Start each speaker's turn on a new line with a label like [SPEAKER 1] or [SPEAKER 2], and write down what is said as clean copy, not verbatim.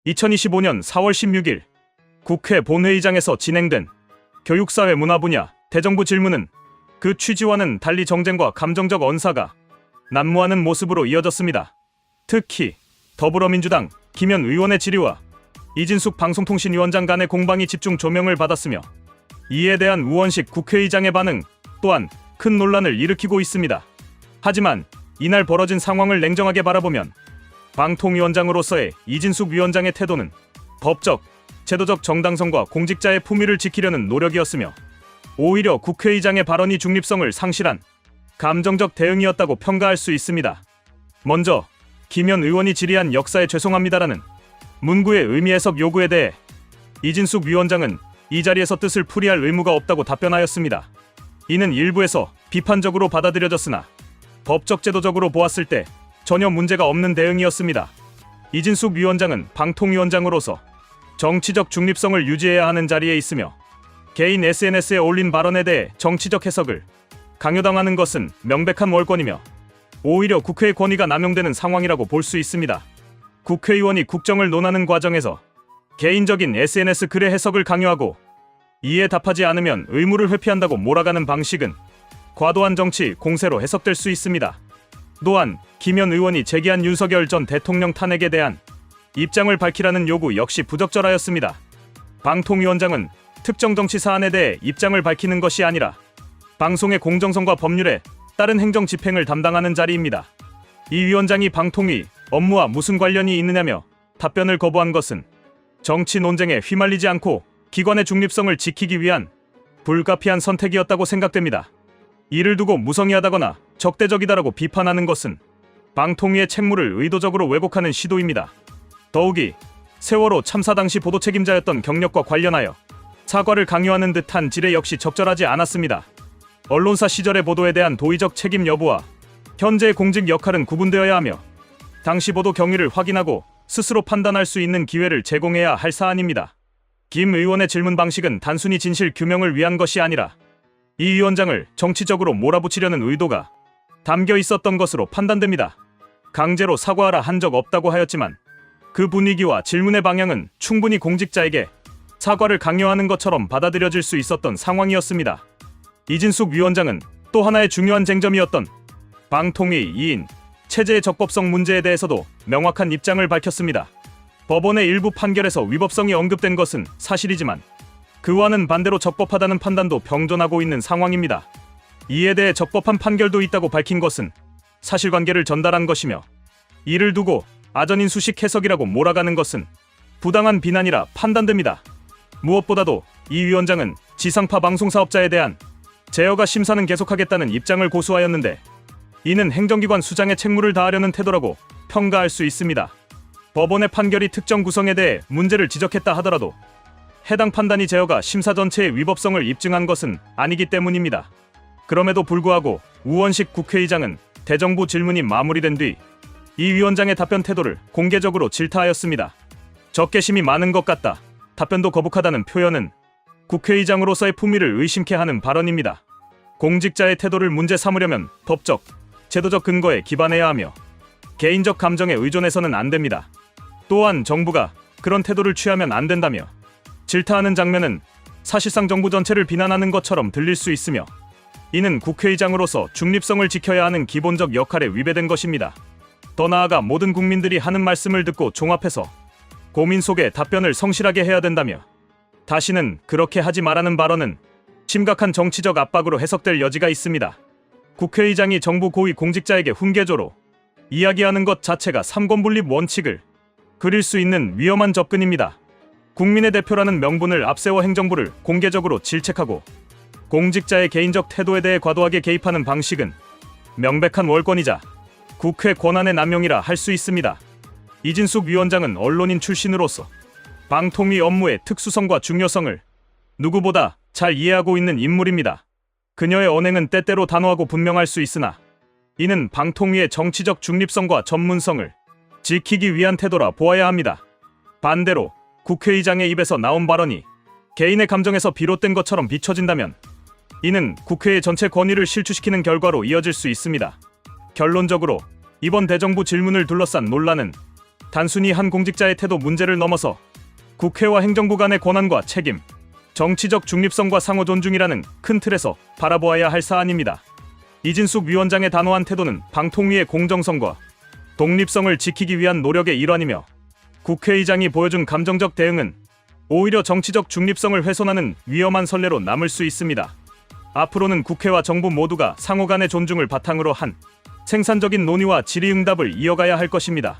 [SPEAKER 1] 2025년 4월 16일 국회 본회의장에서 진행된 교육사회 문화 분야 대정부 질문은 그 취지와는 달리 정쟁과 감정적 언사가 난무하는 모습으로 이어졌습니다. 특히 더불어민주당 김현 의원의 질의와 이진숙 방송통신위원장 간의 공방이 집중 조명을 받았으며 이에 대한 우원식 국회의장의 반응 또한 큰 논란을 일으키고 있습니다. 하지만 이날 벌어진 상황을 냉정하게 바라보면 방통위원장으로서의 이진숙 위원장의 태도는 법적, 제도적 정당성과 공직자의 품위를 지키려는 노력이었으며 오히려 국회의장의 발언이 중립성을 상실한 감정적 대응이었다고 평가할 수 있습니다. 먼저 김현 의원이 질의한 역사에 죄송합니다라는 문구의 의미 해석 요구에 대해 이진숙 위원장은 이 자리에서 뜻을 풀이할 의무가 없다고 답변하였습니다. 이는 일부에서 비판적으로 받아들여졌으나 법적 제도적으로 보았을 때 전혀 문제가 없는 대응이었습니다. 이진숙 위원장은 방통위원장으로서 정치적 중립성을 유지해야 하는 자리에 있으며 개인 SNS에 올린 발언에 대해 정치적 해석을 강요당하는 것은 명백한 월권이며 오히려 국회의 권위가 남용되는 상황이라고 볼 수 있습니다. 국회의원이 국정을 논하는 과정에서 개인적인 SNS 글의 해석을 강요하고 이에 답하지 않으면 의무를 회피한다고 몰아가는 방식은 과도한 정치 공세로 해석될 수 있습니다. 또한 김현 의원이 제기한 윤석열 전 대통령 탄핵에 대한 입장을 밝히라는 요구 역시 부적절하였습니다. 방통위원장은 특정 정치 사안에 대해 입장을 밝히는 것이 아니라 방송의 공정성과 법률에 따른 행정 집행을 담당하는 자리입니다. 이 위원장이 방통위 업무와 무슨 관련이 있느냐며 답변을 거부한 것은 정치 논쟁에 휘말리지 않고 기관의 중립성을 지키기 위한 불가피한 선택이었다고 생각됩니다. 이를 두고 무성의하다거나 적대적이다라고 비판하는 것은 방통위의 책무를 의도적으로 왜곡하는 시도입니다. 더욱이 세월호 참사 당시 보도 책임자였던 경력과 관련하여 사과를 강요하는 듯한 질의 역시 적절하지 않았습니다. 언론사 시절의 보도에 대한 도의적 책임 여부와 현재의 공직 역할은 구분되어야 하며 당시 보도 경위를 확인하고 스스로 판단할 수 있는 기회를 제공해야 할 사안입니다. 김 의원의 질문 방식은 단순히 진실 규명을 위한 것이 아니라 이 위원장을 정치적으로 몰아붙이려는 의도가 담겨 있었던 것으로 판단됩니다. 강제로 사과하라 한 적 없다고 하였지만 그 분위기와 질문의 방향은 충분히 공직자에게 사과를 강요하는 것처럼 받아들여질 수 있었던 상황이었습니다. 이진숙 위원장은 또 하나의 중요한 쟁점이었던 방통위 2인 체제의 적법성 문제에 대해서도 명확한 입장을 밝혔습니다. 법원의 일부 판결에서 위법성이 언급된 것은 사실이지만 그와는 반대로 적법하다는 판단도 병존하고 있는 상황입니다. 이에 대해 적법한 판결도 있다고 밝힌 것은 사실관계를 전달한 것이며 이를 두고 아전인수식 해석이라고 몰아가는 것은 부당한 비난이라 판단됩니다. 무엇보다도 이 위원장은 지상파 방송사업자에 대한 제어가 심사는 계속하겠다는 입장을 고수하였는데 이는 행정기관 수장의 책무를 다하려는 태도라고 평가할 수 있습니다. 법원의 판결이 특정 구성에 대해 문제를 지적했다 하더라도 해당 판단이 제어가 심사 전체의 위법성을 입증한 것은 아니기 때문입니다. 그럼에도 불구하고 우원식 국회의장은 대정부 질문이 마무리된 뒤 이 위원장의 답변 태도를 공개적으로 질타하였습니다. 적개심이 많은 것 같다. 답변도 거북하다는 표현은 국회의장으로서의 품위를 의심케 하는 발언입니다. 공직자의 태도를 문제 삼으려면 법적, 제도적 근거에 기반해야 하며 개인적 감정에 의존해서는 안 됩니다. 또한 정부가 그런 태도를 취하면 안 된다며 질타하는 장면은 사실상 정부 전체를 비난하는 것처럼 들릴 수 있으며 이는 국회의장으로서 중립성을 지켜야 하는 기본적 역할에 위배된 것입니다. 더 나아가 모든 국민들이 하는 말씀을 듣고 종합해서 고민 속에 답변을 성실하게 해야 된다며 다시는 그렇게 하지 말라는 발언은 심각한 정치적 압박으로 해석될 여지가 있습니다. 국회의장이 정부 고위 공직자에게 훈계조로 이야기하는 것 자체가 삼권분립 원칙을 그릴 수 있는 위험한 접근입니다. 국민의 대표라는 명분을 앞세워 행정부를 공개적으로 질책하고 공직자의 개인적 태도에 대해 과도하게 개입하는 방식은 명백한 월권이자 국회 권한의 남용이라 할 수 있습니다. 이진숙 위원장은 언론인 출신으로서 방통위 업무의 특수성과 중요성을 누구보다 잘 이해하고 있는 인물입니다. 그녀의 언행은 때때로 단호하고 분명할 수 있으나 이는 방통위의 정치적 중립성과 전문성을 지키기 위한 태도라 보아야 합니다. 반대로 국회의장의 입에서 나온 발언이 개인의 감정에서 비롯된 것처럼 비춰진다면 이는 국회의 전체 권위를 실추시키는 결과로 이어질 수 있습니다. 결론적으로 이번 대정부 질문을 둘러싼 논란은 단순히 한 공직자의 태도 문제를 넘어서 국회와 행정부 간의 권한과 책임, 정치적 중립성과 상호 존중이라는 큰 틀에서 바라보아야 할 사안입니다. 이진숙 위원장의 단호한 태도는 방통위의 공정성과 독립성을 지키기 위한 노력의 일환이며, 국회의장이 보여준 감정적 대응은 오히려 정치적 중립성을 훼손하는 위험한 선례로 남을 수 있습니다. 앞으로는 국회와 정부 모두가 상호 간의 존중을 바탕으로 한 생산적인 논의와 질의응답을 이어가야 할 것입니다.